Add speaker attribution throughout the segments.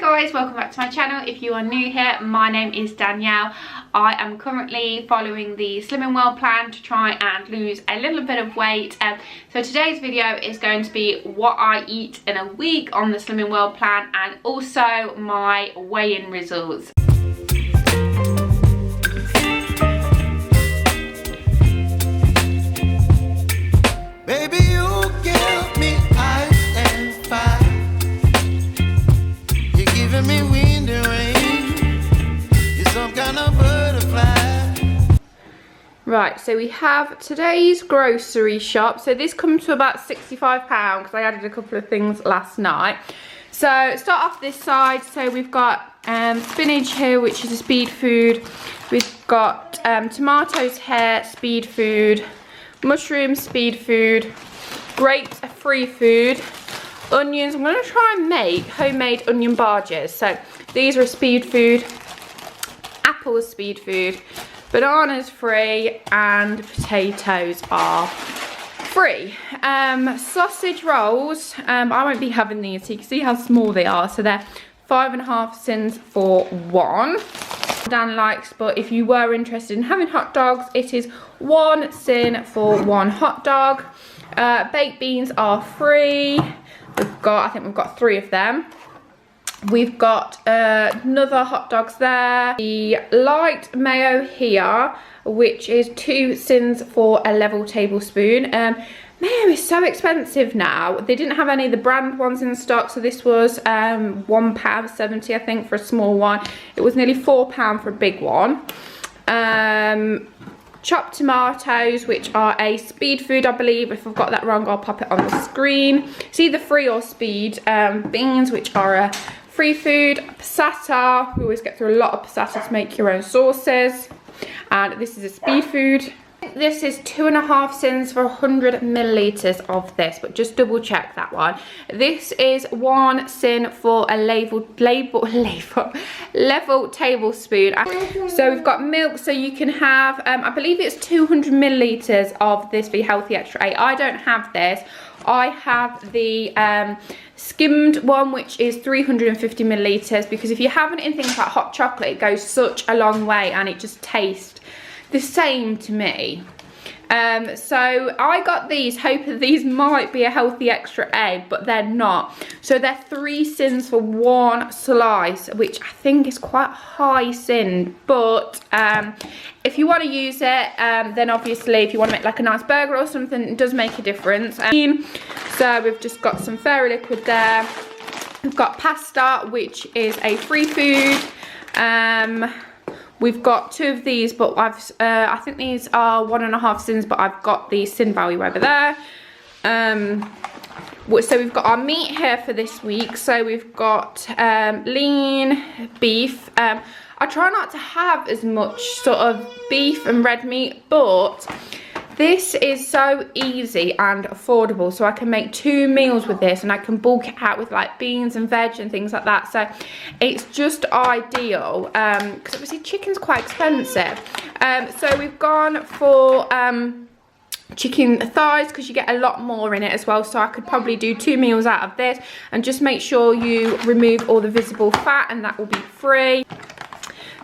Speaker 1: guys, welcome back to my channel. If you are new here, my name is Danielle. I am currently following the Slimming World plan to try and lose a little bit of weight. So today's video is going to be what I eat in a week on the Slimming World plan and also my weigh-in results.
Speaker 2: Baby, you give me ice and fire. You're giving me wind and rain. You're some kind of butterfly.
Speaker 1: Right, so we have today's grocery shop. So this comes to about £65 because I added a couple of things last night. So start off this side. So we've got spinach here, which is a speed food. We've got tomatoes here, speed food. Mushrooms, speed food. Grapes, a free food. Onions, I'm going to try and make homemade onion barges. So these are speed food. Apples, speed food. Bananas, free. And potatoes are free. Sausage rolls, I won't be having these, so you can see how small they are. So they're 5.5 cents for one. Dan likes, but if you were interested in having hot dogs, it is 1 cent for one hot dog. Baked beans are free. I think we've got 3 of them. We've got another hot dogs there. The light mayo here, which is 2 cents for a level tablespoon. Mayo is so expensive now. They didn't have any of the brand ones in stock, so this was £1.70 I think for a small one. It was nearly £4 for a big one. Chopped tomatoes, which are a speed food, I believe. If I've got that wrong, I'll pop it on the screen. It's either free or speed. Beans, which are a free food. Passata, we always get through a lot of passata to make your own sauces. And this is a speed food. This is 2.5 cents for 100 millilitres of this, but just double check that one. This is 1 cent for a level tablespoon. So we've got milk, so you can have, I believe it's 200 millilitres of this for Healthy Extra 8. I don't have this. I have the skimmed one, which is 350 millilitres, because if you have it in things like hot chocolate, it goes such a long way and it just tastes the same to me. So I got these hoping these might be a Healthy Extra A, but they're not. So they're 3 cents for one slice, which I think is quite high sin, but if you want to use it, then obviously if you want to make like a nice burger or something, it does make a difference. So we've just got some fairy liquid there. We've got pasta, which is a free food. We've got 2 of these, but I think these are 1.5 cents, but I've got the sin value over there. So we've got our meat here for this week. So we've got lean beef. I try not to have as much sort of beef and red meat, but this is so easy and affordable, so I can make 2 meals with this and I can bulk it out with like beans and veg and things like that. So it's just ideal because obviously chicken's quite expensive. So we've gone for chicken thighs because you get a lot more in it as well, so I could probably do 2 meals out of this. And just make sure you remove all the visible fat, and that will be free.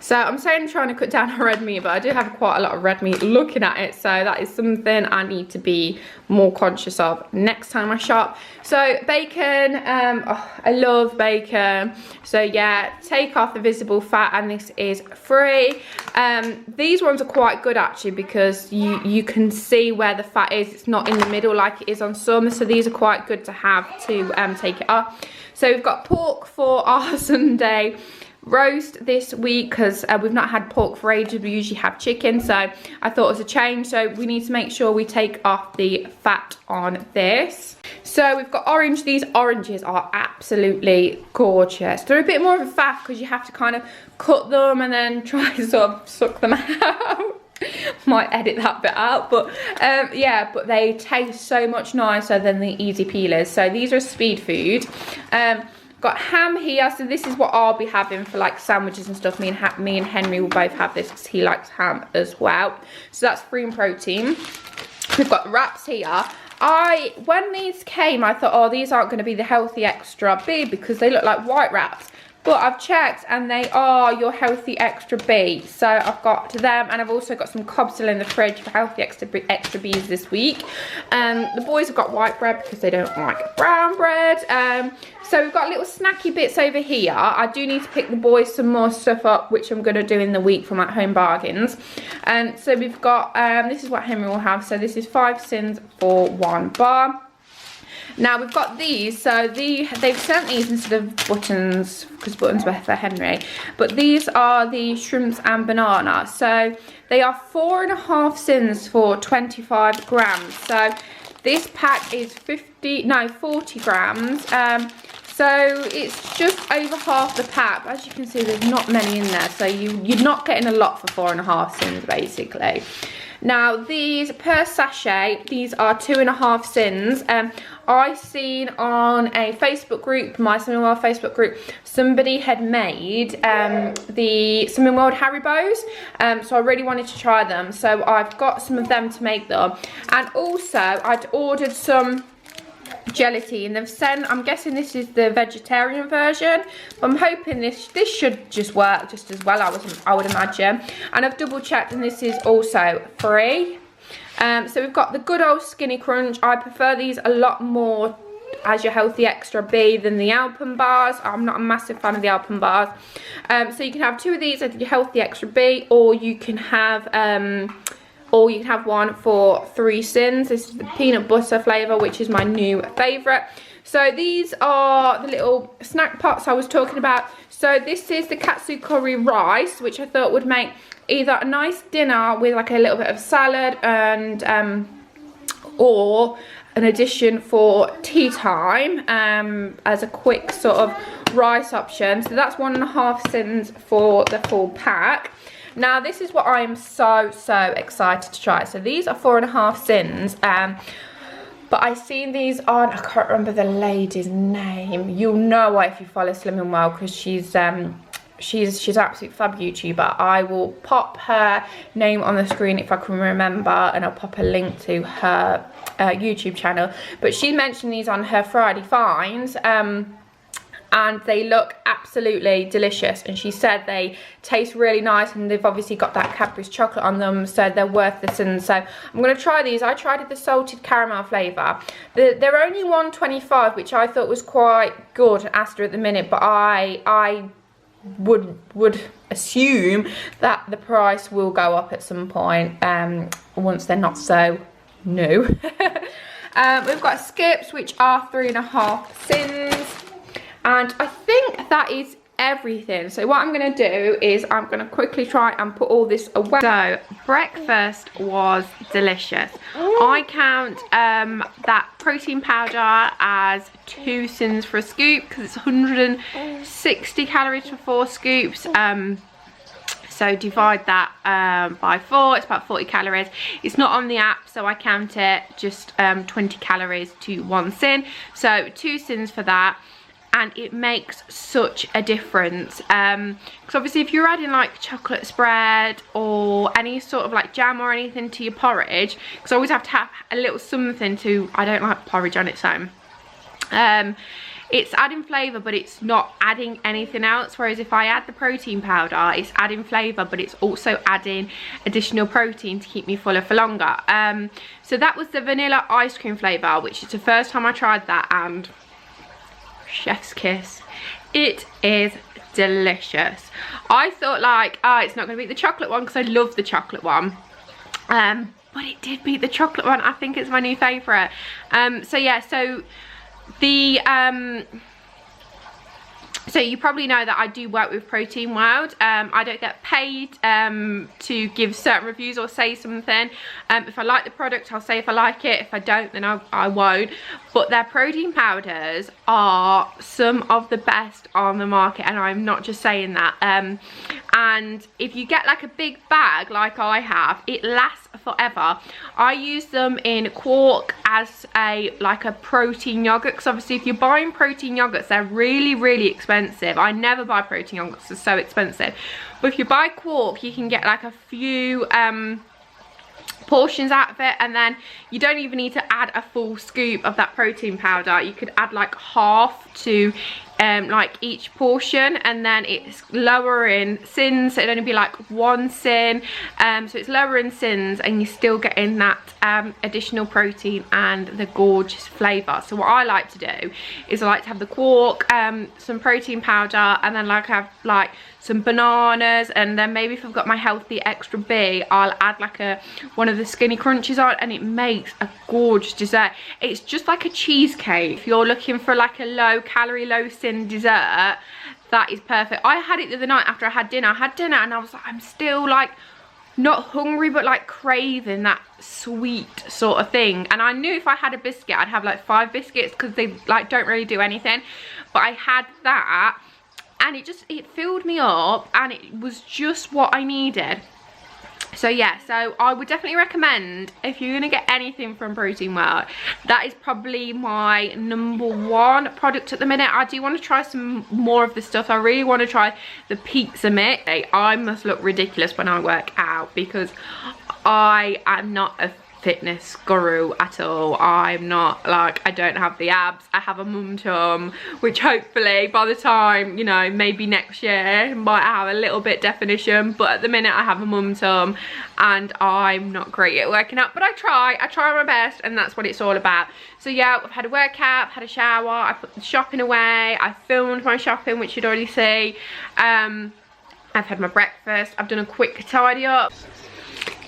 Speaker 1: So I'm saying I'm trying to cut down on red meat, but I do have quite a lot of red meat looking at it, so that is something I need to be more conscious of next time I shop. So bacon, I love bacon. So yeah, take off the visible fat, and this is free. These ones are quite good actually, because you can see where the fat is. It's not in the middle like it is on some, so these are quite good to have to take it off. So we've got pork for our Sunday roast this week because we've not had pork for ages. We usually have chicken, so I thought it was a change. So we need to make sure we take off the fat on this. So we've got orange. These oranges are absolutely gorgeous. They're a bit more of a faff because you have to kind of cut them and then try to sort of suck them out. Might edit that bit out, but yeah, but they taste so much nicer than the easy peelers. So these are speed food. Got ham here, so this is what I'll be having for like sandwiches and stuff. Me and Henry will both have this because he likes ham as well. So that's free in protein. We've got wraps here. When these came, I thought, oh, these aren't going to be the Healthy Extra big because they look like white wraps. But I've checked and they are your healthy extra B. So I've got them, and I've also got some cobs still in the fridge for healthy extra B's this week. The boys have got white bread because they don't like brown bread. So we've got little snacky bits over here. I do need to pick the boys some more stuff up, which I'm going to do in the week from At Home Bargains. So we've got, this is what Henry will have. So this is 5 sins for 1 bar. Now we've got these, so they've sent these instead of buttons, because buttons were for Henry, but these are the shrimps and banana. So they are 4.5 sins for 25 grams. So this pack is 40 grams. So it's just over half the pack. As you can see, there's not many in there, so you're not getting a lot for 4.5 sins basically. Now these per sachet, these are 2.5 sins. I seen on a Facebook group, my Slimming World Facebook group, somebody had made the Slimming World Haribos, so I really wanted to try them. So I've got some of them to make them, and also I'd ordered some gelatine. They've sent, I'm guessing this is the vegetarian version, but I'm hoping this should just work just as well, I would imagine. And I've double checked and this is also free. So we've got the good old Skinny Crunch. I prefer these a lot more as your healthy extra B than the Alpen bars. I'm not a massive fan of the Alpen bars. So you can have 2 of these as your healthy extra B, or you can have one for 3 sins. This is the peanut butter flavour, which is my new favourite. So these are the little snack pots I was talking about. So this is the katsu curry rice, which I thought would make either a nice dinner with like a little bit of salad and or an addition for tea time as a quick sort of rice option. So that's 1.5 sins for the full pack. Now this is what I am so excited to try. So these are 4.5 sins, but I seen these on, I can't remember the lady's name. You'll know her if you follow Slimming World, because she's absolutely fab YouTuber. I will pop her name on the screen if I can remember, and I'll pop a link to her YouTube channel. But she mentioned these on her Friday finds, and they look absolutely delicious, and she said they taste really nice, and they've obviously got that Cadbury's chocolate on them, so they're worth the sin. So I'm going to try these. I tried the salted caramel flavour. They're only $1.25, which I thought was quite good at Asda at the minute, but I would assume that the price will go up at some point once they're not so new. We've got skips, which are 3.5 sins. And I think that is everything. So what I'm going to do is I'm going to quickly try and put all this away. So breakfast was delicious. I count that protein powder as 2 sins for a scoop, because it's 160 calories for 4 scoops. So divide that by 4, it's about 40 calories. It's not on the app, so I count it just 20 calories to 1 sin. So 2 sins for that. And it makes such a difference, because obviously if you're adding like chocolate spread or any sort of like jam or anything to your porridge, because I always have to have a little something to, I don't like porridge on its own, it's adding flavour but it's not adding anything else. Whereas if I add the protein powder, it's adding flavour but it's also adding additional protein to keep me fuller for longer. So that was the vanilla ice cream flavour, which is the first time I tried that, and chef's kiss, it is delicious. I thought like, it's not going to beat the chocolate one, because I love the chocolate one, but it did beat the chocolate one. I think it's my new favourite. So yeah, so the so you probably know that I do work with Protein World. I don't get paid to give certain reviews or say something. If I like the product, I'll say if I like it. If I don't, then I won't. But their protein powders are some of the best on the market, and I'm not just saying that. And if you get like a big bag like I have, it lasts forever. I use them in quark as a protein yogurt, because obviously if you're buying protein yogurts, they're really expensive. I never buy protein yogurts, they're so expensive. But if you buy quark, you can get like a few portions out of it, and then you don't even need to add a full scoop of that protein powder. You could add like half to like each portion, and then it's lower in sins, so it'd only be like 1 sin, so it's lower in sins and you're still getting that additional protein and the gorgeous flavour. So what I like to do is I like to have the quark, some protein powder, and then like have like some bananas, and then maybe if I've got my healthy extra B, I'll add like one of the skinny crunches on, and it makes a gorgeous dessert. It's just like a cheesecake. If you're looking for like a low calorie, low sin dessert, that is perfect. I had it the other night after I had dinner. And I was like, I'm still like not hungry, but like craving that sweet sort of thing. And I knew if I had a biscuit, I'd have like 5 biscuits because they like don't really do anything. But I had that, and it filled me up, and it was just what I needed. So yeah, so I would definitely recommend, if you're gonna get anything from Protein World, that is probably my #1 product at the minute. I do want to try some more of the stuff. I really want to try the pizza mix. I must look ridiculous when I work out because I am not a fitness guru at all. I'm not like, I don't have the abs. I have a mum tum, which hopefully by the time, you know, maybe next year might have a little bit definition, but at the minute I have a mum tum and I'm not great at working out, but I try my best, and that's what it's all about. So yeah, I've had a workout, I've had a shower, I put the shopping away, I filmed my shopping, which you'd already see. I've had my breakfast, I've done a quick tidy up.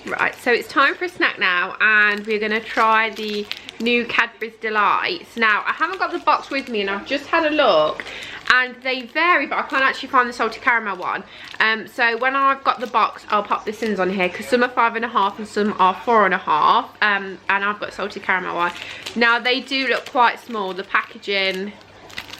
Speaker 1: Right, so it's time for a snack now, and we're going to try the new Cadbury's Delights. Now, I haven't got the box with me, and I've just had a look, and they vary, but I can't actually find the salty caramel one. So when I've got the box, I'll pop the sins on here, because some are 5.5 and some are 4.5, and I've got salty caramel one. Now, they do look quite small, the packaging.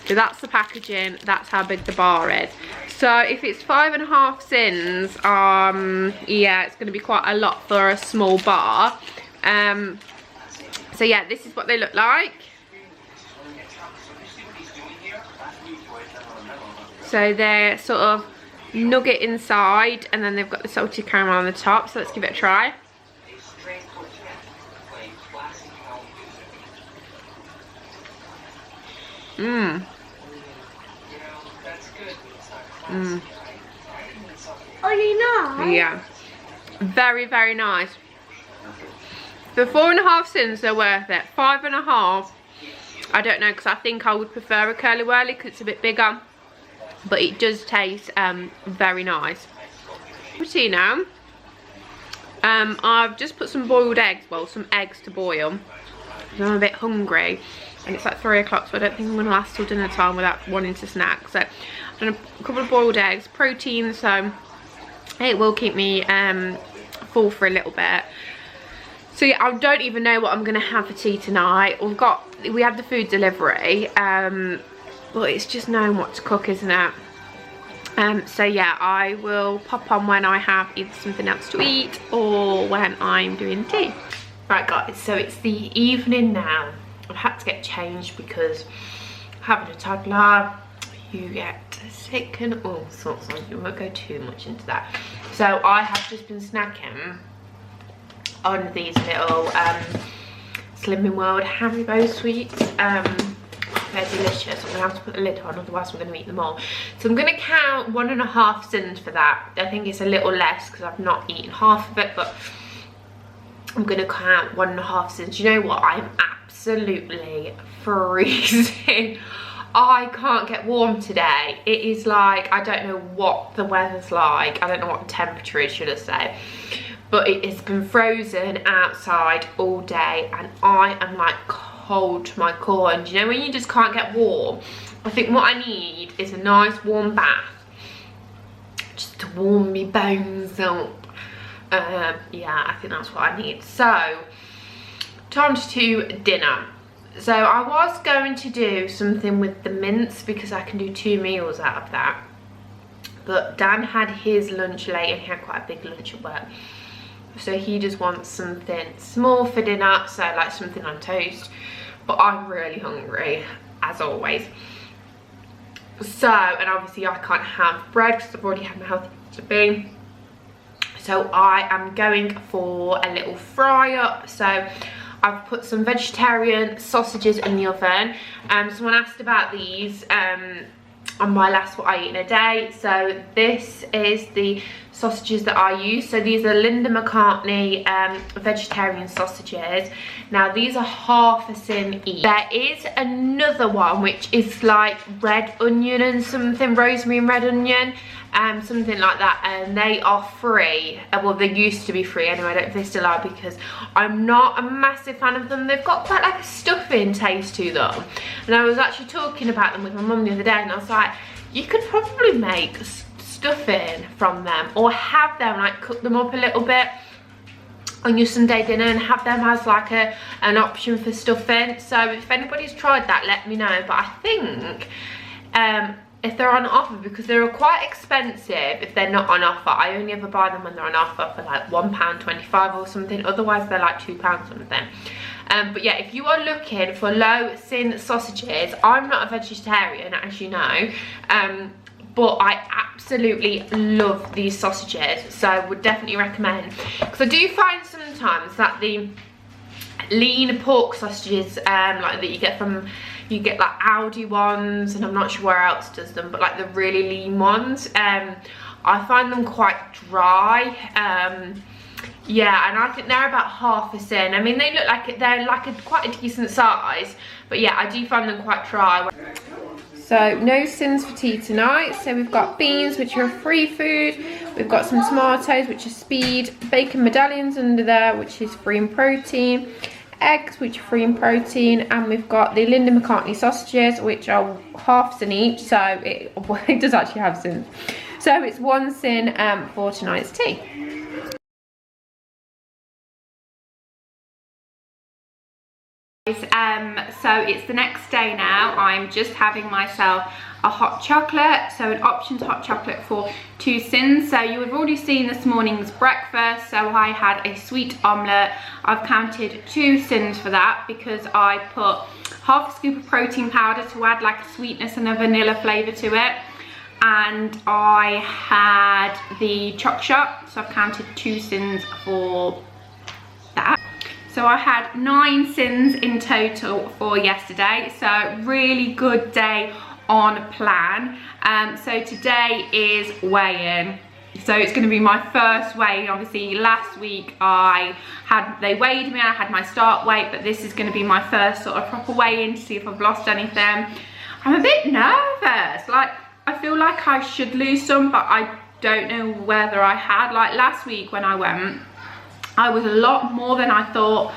Speaker 1: So that's the packaging, that's how big the bar is. So if it's 5.5 sins, yeah, it's going to be quite a lot for a small bar. So yeah, this is what they look like. So they're sort of nugget inside, and then they've got the salted caramel on the top. So let's give it a try.
Speaker 3: Are you not?
Speaker 1: Yeah, very, very nice. The 4.5 sins, they're worth it. 5.5, I don't know, because I think I would prefer a curly whirly because it's a bit bigger, but it does taste very nice. See now, I've just put some boiled eggs, well, some eggs to boil. I'm a bit hungry, and it's like 3 o'clock, so I don't think I'm going to last till dinner time without wanting to snack. So I've done a couple of boiled eggs, protein, so it will keep me full for a little bit. So yeah, I don't even know what I'm going to have for tea tonight. We had the food delivery, but it's just knowing what to cook, isn't it? So yeah, I will pop on when I have either something else to eat or when I'm doing tea. Right guys, so it's the evening now. I've had to get changed because having a toddler, you get sick and all sorts of, you won't go too much into that. So I have just been snacking on these little Slimming World Haribo sweets. They're delicious. I'm gonna have to put the lid on, otherwise I'm gonna eat them all. So I'm gonna count 1.5 sins for that. I think it's a little less because I've not eaten half of it, but I'm gonna count 1.5 sins. You know what? I'm absolutely freezing. I can't get warm today. It is like, I don't know what the weather's like. I don't know what the temperature is, should I say. But it has been frozen outside all day, and I am like cold to my core. And you know when you just can't get warm? I think what I need is a nice warm bath, just to warm me bones up. Yeah, I think that's what I need. So, time to dinner. So I was going to do something with the mince because I can do 2 meals out of that. But Dan had his lunch late and he had quite a big lunch at work. So he just wants something small for dinner, so like something on toast. But I'm really hungry, as always. So, and obviously I can't have bread because I've already had my healthy to be. So I am going for a little fry up. So I've put some vegetarian sausages in the oven. Someone asked about these on my last What I Eat in a Day. So this is the sausages that I use. So these are Linda McCartney vegetarian sausages. Now these are half a sin each. There is another one which is like red onion and something, rosemary and red onion, something like that, and they are free. Well, they used to be free anyway. I don't know if they still are, because I'm not a massive fan of them. They've got quite like a stuffing taste to them, and I was actually talking about them with my mum the other day, and I was like, you could probably make stuffing from them, or have them like cook them up a little bit on your Sunday dinner and have them as like an option for stuffing. So if anybody's tried that, let me know. But I think if they're on offer, because they're quite expensive if they're not on offer. I only ever buy them when they're on offer for like £1.25 or something. Otherwise they're like £2 something. But yeah, if you are looking for low sin sausages, I'm not a vegetarian, as you know, but I absolutely love these sausages, so I would definitely recommend. Because I do find sometimes that the lean pork sausages like that you get from, you get like Aldi ones, and I'm not sure where else does them, but like the really lean ones, I find them quite dry. Yeah, and I think they're about half a sin. I mean, they look like they're like quite a decent size, but yeah, I do find them quite dry. So no sins for tea tonight. So we've got beans, which are free food. We've got some tomatoes, which are speed. Bacon medallions under there, which is free in protein. Eggs, which are free in protein. And we've got the Linda McCartney sausages, which are half sin each. So it does actually have sins. So it's 1 sin for tonight's tea. So it's the next day now. I'm just having myself a hot chocolate, so an options hot chocolate for 2 sins. So you have already seen this morning's breakfast. So I had a sweet omelette. I've counted 2 sins for that because I put half a scoop of protein powder to add like a sweetness and a vanilla flavour to it, and I had the choc shot, so I've counted 2 sins for that. So I had 9 sins in total for yesterday, so really good day on plan. So today is weigh-in. So it's going to be my first weigh-in. Obviously last week they weighed me, I had my start weight, but this is going to be my first sort of proper weigh-in to see if I've lost anything. I'm a bit nervous. Like, I feel like I should lose some, but I don't know whether I had. Like last week when I went, I was a lot more than I thought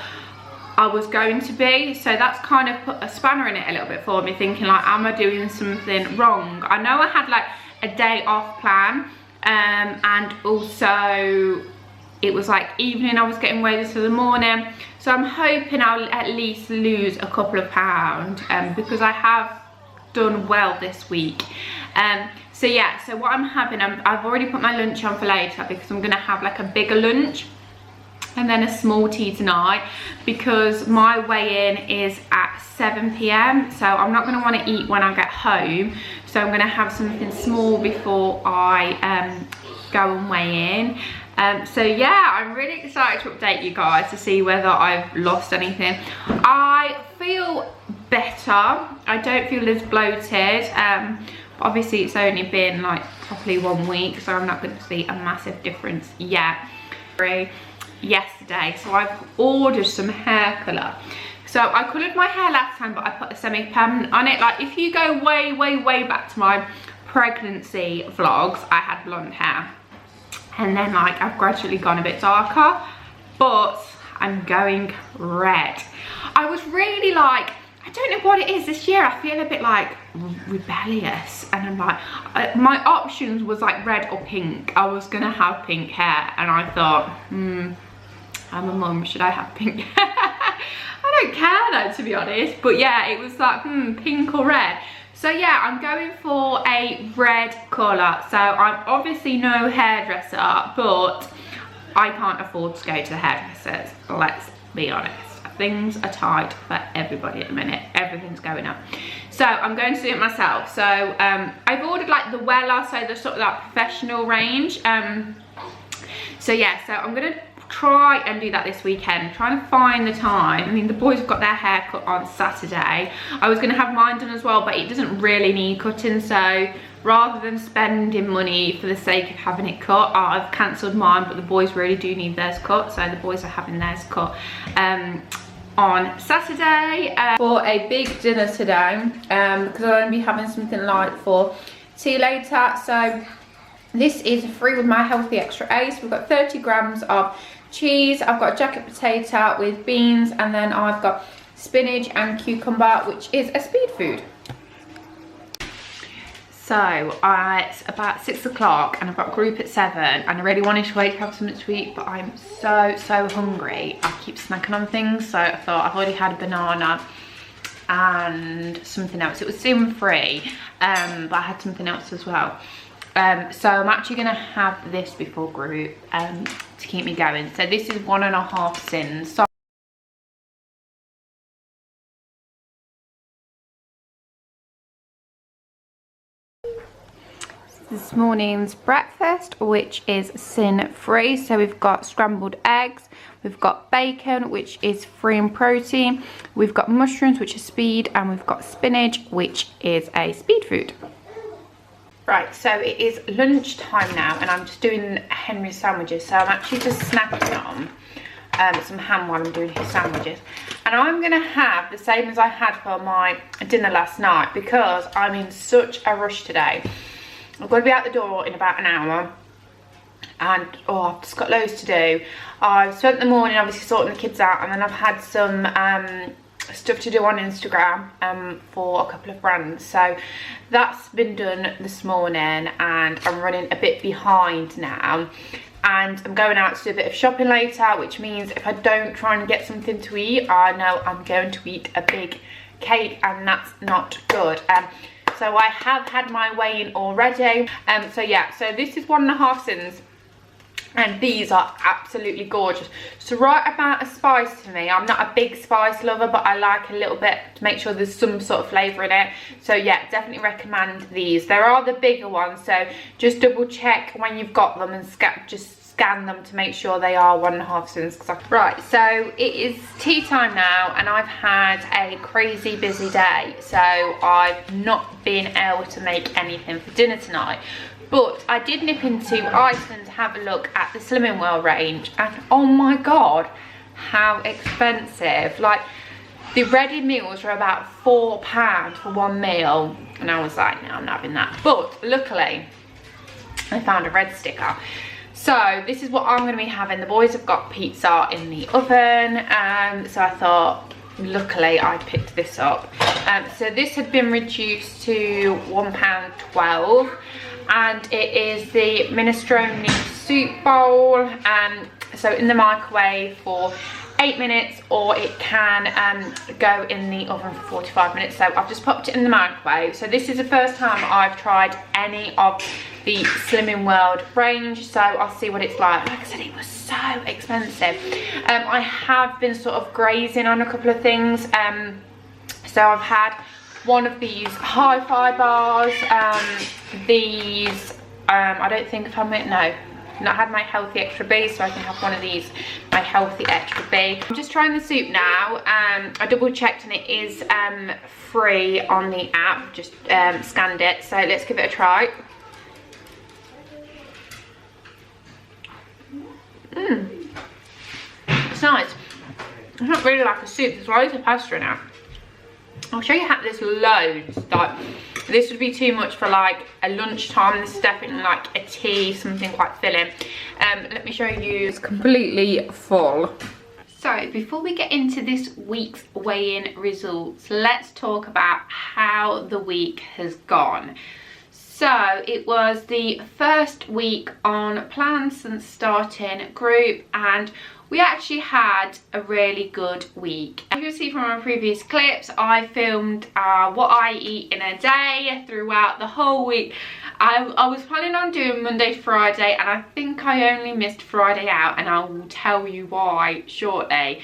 Speaker 1: I was going to be, so that's kind of put a spanner in it a little bit for me, thinking like, am I doing something wrong? I know I had like a day off plan, and also it was like evening, I was getting ready for the morning, so I'm hoping I'll at least lose a couple of pounds, because I have done well this week. So yeah, so what I'm having, I've already put my lunch on for later, because I'm gonna have like a bigger lunch and then a small tea tonight, because my weigh-in is at 7 PM, so I'm not going to want to eat when I get home, so I'm going to have something small before I go and weigh in. So yeah, I'm really excited to update you guys to see whether I've lost anything. I feel better, I don't feel as bloated. Obviously it's only been like probably 1 week, so I'm not going to see a massive difference yet. Yesterday, so I've ordered some hair colour. So I coloured my hair last time, but I put a semi-permanent on it. Like if you go way back to my pregnancy vlogs, I had blonde hair, and then like I've gradually gone a bit darker, but I'm going red. I was really like, I don't know what it is this year, I feel a bit like rebellious, and I'm like, my options was like red or pink. I was gonna have pink hair, and I thought, I'm a mum, should I have pink hair? I don't care though, to be honest, but yeah, it was like, pink or red. So yeah, I'm going for a red colour. So I'm obviously no hairdresser, but I can't afford to go to the hairdressers, let's be honest. Things are tight for everybody at the minute, everything's going up, so I'm going to do it myself. So I've ordered like the Wella, so the sort of that professional range. So yeah, so I'm gonna try and do that this weekend, trying to find the time. I mean, the boys have got their hair cut on Saturday. I was going to have mine done as well, but it doesn't really need cutting, so rather than spending money for the sake of having it cut, I've cancelled mine, but the boys really do need theirs cut, so the boys are having theirs cut on Saturday for a big dinner today, because I'll only be having something light for tea later. So this is free with my healthy extra A. So we've got 30 grams of cheese, I've got a jacket potato with beans, and then I've got spinach and cucumber, which is a speed food. So it's about 6 o'clock and I've got a group at 7, and I really wanted to wait to have something to eat, but I'm so hungry. I keep snacking on things, so I thought I've already had a banana and something else. It was soon free, but I had something else as well. So I'm actually gonna have this before group to keep me going. So this is 1.5 sins. So this morning's breakfast, which is sin free. So we've got scrambled eggs, we've got bacon, which is free in protein, we've got mushrooms, which is speed, and we've got spinach, which is a speed food. Right, so it is lunchtime now, and I'm just doing Henry's sandwiches. So I'm actually just snacking on some ham while I'm doing his sandwiches, and I'm gonna have the same as I had for my dinner last night, because I'm in such a rush today. I've got to be out the door in about an hour, and I've just got loads to do. I've spent the morning obviously sorting the kids out, and then I've had some stuff to do on Instagram for a couple of brands, so that's been done this morning, and I'm running a bit behind now, and I'm going out to do a bit of shopping later, which means if I don't try and get something to eat, I know I'm going to eat a big cake, and that's not good. So I have had my weigh-in already. So yeah, so this is 1.5 sins, and these are absolutely gorgeous. So right about a spice to me. I'm not a big spice lover, but I like a little bit to make sure there's some sort of flavour in it. So yeah, definitely recommend these. There are the bigger ones, so just double check when you've got them and just scan them to make sure they are 1.5 sins. Right, so it is tea time now, and I've had a crazy busy day, so I've not been able to make anything for dinner tonight. But I did nip into Iceland to have a look at the Slimming World range, and oh my god, how expensive. Like, the ready meals are about £4 for one meal, and I was like, no, I'm not having that. But luckily I found a red sticker. So this is what I'm going to be having. The boys have got pizza in the oven, so I thought, luckily I picked this up. So this had been reduced to £1.12, and it is the minestrone soup bowl. So in the microwave for 8 minutes, or it can go in the oven for 45 minutes. So I've just popped it in the microwave. So this is the first time I've tried any of the Slimming World range, so I'll see what it's like. Like I said, it was so expensive. I have been sort of grazing on a couple of things. So I've had one of these hi-fi bars, these I don't think if I'm not had my healthy extra B, so I can have one of these, my healthy extra B. I'm just trying the soup now. I double checked, and it is free on the app, just scanned it, so let's give it a try. It's nice. It's not really like a soup, there's loads of pasta in it. I'll show you how there's loads. Like, this would be too much for like a lunchtime. This is definitely like a tea, something quite filling. Let me show you. It's completely full. So before we get into this week's weigh-in results, let's talk about how the week has gone. So it was the first week on plan since starting group, and we actually had a really good week. As you'll see from my previous clips, I filmed what I eat in a day throughout the whole week. I was planning on doing Monday to Friday, and I think I only missed Friday out, and I will tell you why shortly.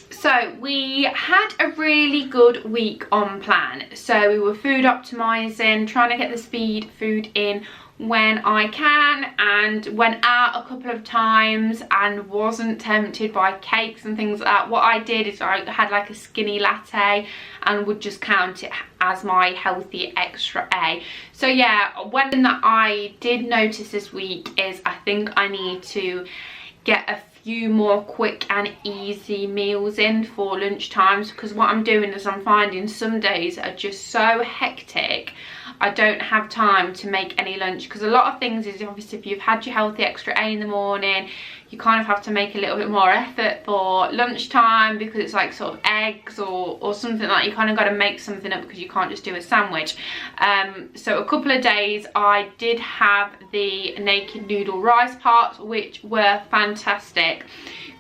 Speaker 1: So we had a really good week on plan. So we were food optimizing, trying to get the speed food in when I can, and went out a couple of times and wasn't tempted by cakes and things like that. What I did is I had like a skinny latte and would just count it as my healthy extra A. So yeah, one thing that I did notice this week is I think I need to get a few more quick and easy meals in for lunch times, because what I'm doing is I'm finding some days are just so hectic I don't have time to make any lunch, because a lot of things is obviously if you've had your healthy extra A in the morning, you kind of have to make a little bit more effort for lunchtime, because it's like sort of eggs or something like you kind of got to make something up, because you can't just do a sandwich. So a couple of days I did have the naked noodle rice pots, which were fantastic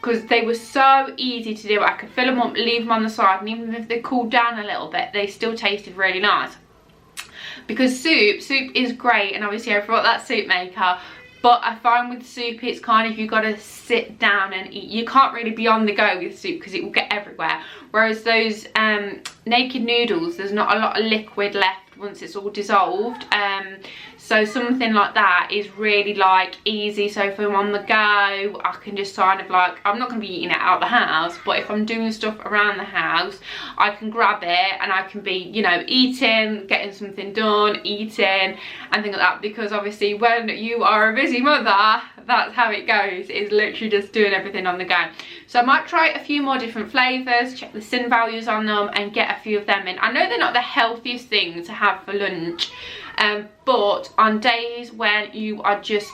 Speaker 1: because they were so easy to do. I could fill them up, leave them on the side, and even if they cooled down a little bit, they still tasted really nice. Because soup is great, and obviously I brought that soup maker, but I find with soup it's kind of, you got to sit down and eat. You can't really be on the go with soup because it will get everywhere, whereas those naked noodles, there's not a lot of liquid left once it's all dissolved. So something like that is really like easy. So if I'm on the go, I can just kind of like, I'm not going to be eating it out of the house, but if I'm doing stuff around the house, I can grab it and I can be, you know, eating, getting something done, eating and things like that. Because obviously when you are a busy mother, that's how it goes, is literally just doing everything on the go. So I might try a few more different flavours, check the sin values on them and get a few of them in. I know they're not the healthiest thing to have for lunch, but on days when you are just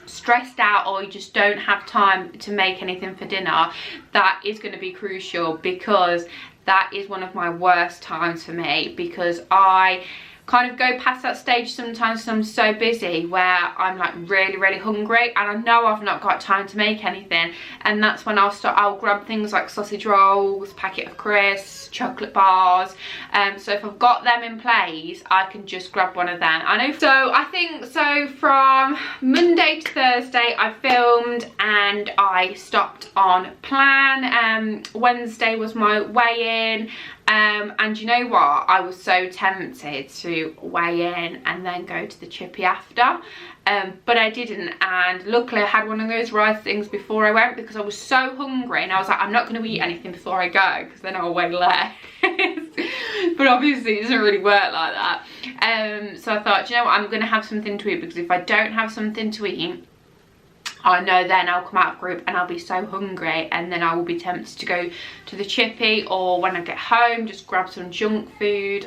Speaker 1: stressed out or you just don't have time to make anything for dinner, that is going to be crucial, because that is one of my worst times for me, because I kind of go past that stage sometimes. I'm so busy where I'm like really hungry and I know I've not got time to make anything, and that's when I'll grab things like sausage rolls, packet of crisps, chocolate bars. So if I've got them in place, I can just grab one of them. I know. So I think so from Monday to Thursday I filmed and I stopped on plan. Wednesday was my weigh-in. And you know what, I was so tempted to weigh in and then go to the chippy after, but I didn't, and luckily I had one of those rice things before I went, because I was so hungry and I was like, I'm not going to eat anything before I go because then I'll weigh less. But obviously it doesn't really work like that. So I thought, you know what, I'm going to have something to eat, because if I don't have something to eat, I know then I'll come out of group and I'll be so hungry, and then I will be tempted to go to the chippy, or when I get home just grab some junk food.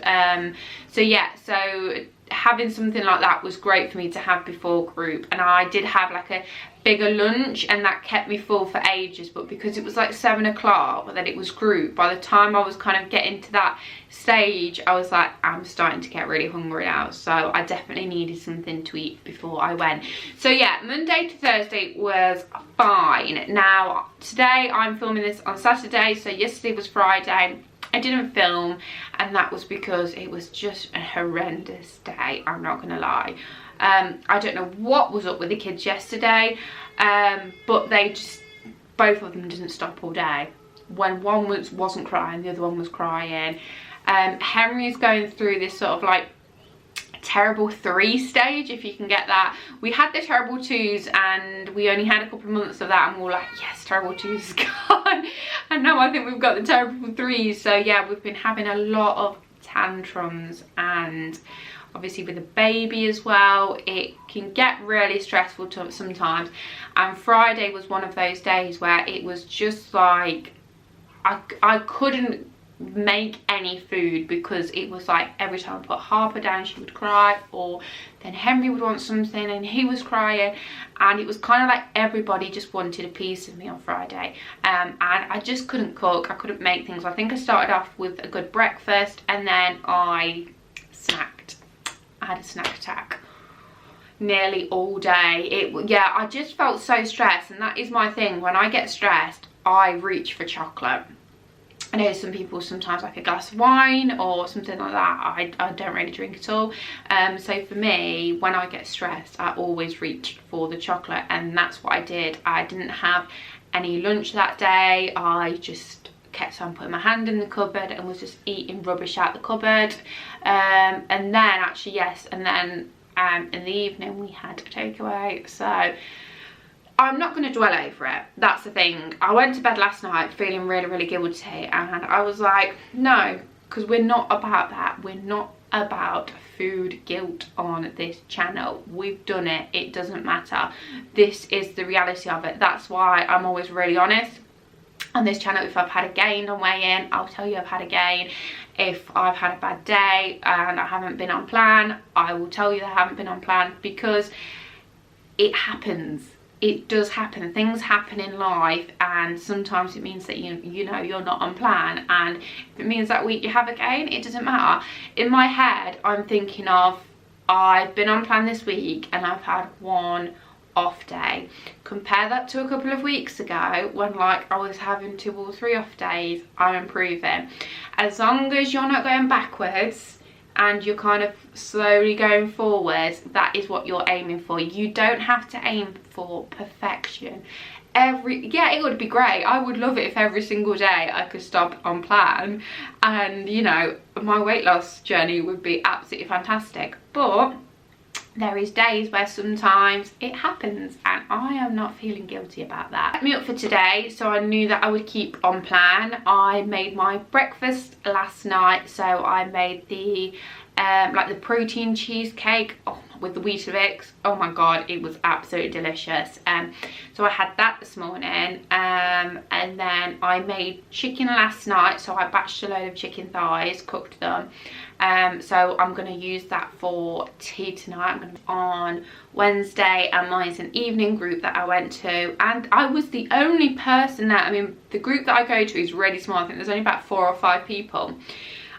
Speaker 1: So yeah, so having something like that was great for me to have before group. And I did have like a bigger lunch and that kept me full for ages, but because it was like 7 o'clock but then it was group, by the time I was kind of getting to that stage, I was like, I'm starting to get really hungry now. So I definitely needed something to eat before I went. So yeah, Monday to Thursday was fine. Now today I'm filming this on Saturday, so yesterday was Friday. I didn't film, and that was because it was just a horrendous day, I'm not gonna lie. I don't know what was up with the kids yesterday, but they just, both of them didn't stop all day. When one wasn't crying, the other one was crying. Henry's going through this sort of like terrible 3 stage, if you can get that. We had the terrible 2s and we only had a couple of months of that, and we were like, yes, terrible 2s is gone. And now I think we've got the terrible 3s. So yeah, we've been having a lot of tantrums, and obviously with a baby as well, it can get really stressful sometimes. And Friday was one of those days where it was just like I couldn't make any food, because it was like every time I put Harper down she would cry, or then Henry would want something and he was crying, and it was kind of like everybody just wanted a piece of me on Friday. And I just couldn't cook, I couldn't make things. I think I started off with a good breakfast and then I snacked. I had a snack attack nearly all day. Yeah, I just felt so stressed, and that is my thing. When I get stressed, I reach for chocolate. I know some people sometimes like a glass of wine or something like that. I don't really drink at all. So for me, when I get stressed, I always reach for the chocolate, and that's what I did. I didn't have any lunch that day. I just kept on putting my hand in the cupboard and was just eating rubbish out the cupboard. And then actually, yes, and then in the evening we had a takeaway. So I'm not going to dwell over it. That's the thing. I went to bed last night feeling really, really guilty, and I was like, no, because we're not about that. We're not about food guilt on this channel. We've done it. It doesn't matter. This is the reality of it. That's why I'm always really honest on this channel. If I've had a gain on weigh in, I'll tell you I've had a gain. If I've had a bad day and I haven't been on plan, I will tell you that I haven't been on plan, because it happens. It does happen. Things happen in life, and sometimes it means that you know you're not on plan, and if it means that week you have a gain, it doesn't matter. In my head I'm thinking of, I've been on plan this week and I've had one off day. Compare that to a couple of weeks ago when like I was having 2 or 3 off days. I'm improving. As long as you're not going backwards and you're kind of slowly going forwards, that is what you're aiming for. You don't have to aim for perfection. Yeah, it would be great. I would love it if every single day I could stop on plan, and you know, my weight loss journey would be absolutely fantastic. But there is days where sometimes it happens, and I am not feeling guilty about that. Set me up for today, so I knew that I would keep on plan. I made my breakfast last night, so I made the like the protein cheesecake with the Weetabix. Oh my god, it was absolutely delicious. So I had that this morning, and then I made chicken last night, so I batched a load of chicken thighs, cooked them. So I'm going to use that for tea tonight. On Wednesday, and mine's an evening group that I went to, and I was the only person that, I mean, the group that I go to is really small. I think there's only about 4 or 5 people.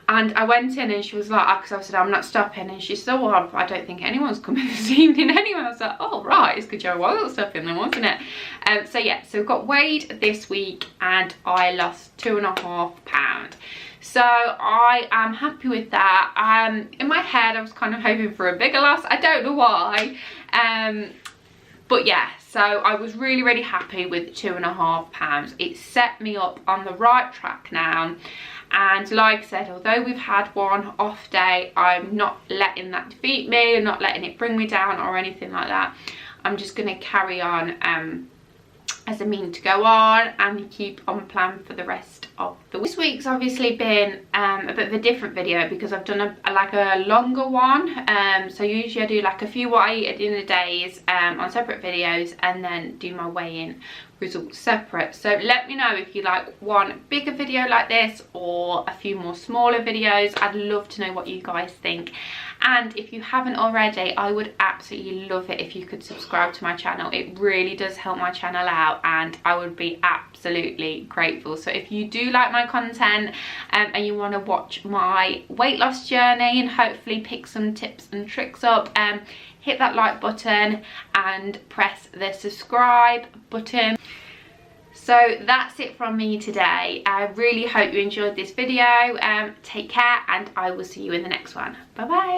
Speaker 1: And I went in and she was like, because I said I'm not stopping, and she said, well, I don't think anyone's coming this evening anyway. I was like, oh right, it's because I wasn't stopping then, wasn't it? So yeah, so got weighed this week and I lost 2.5 pounds. So I am happy with that. In my head I was kind of hoping for a bigger loss. I don't know why. But yeah, so I was really, really happy with 2.5 pounds. It set me up on the right track now. And like I said, although we've had one off day, I'm not letting that defeat me. I'm not letting it bring me down or anything like that. I'm just going to carry on as a mean to go on and keep on plan for the rest of the week. This week's obviously been a bit of a different video because I've done like a longer one. So usually I do like a few what I eat at the end of the days on separate videos, and then do my weigh-in results separate. So let me know if you like one bigger video like this or a few more smaller videos. I'd love to know what you guys think. And if you haven't already, I would absolutely love it if you could subscribe to my channel. It really does help my channel out, and I would be absolutely grateful. So if you do like my content and you want to watch my weight loss journey and hopefully pick some tips and tricks up, hit that like button and press the subscribe button. So that's it from me today. I really hope you enjoyed this video. Take care, and I will see you in the next one. Bye bye.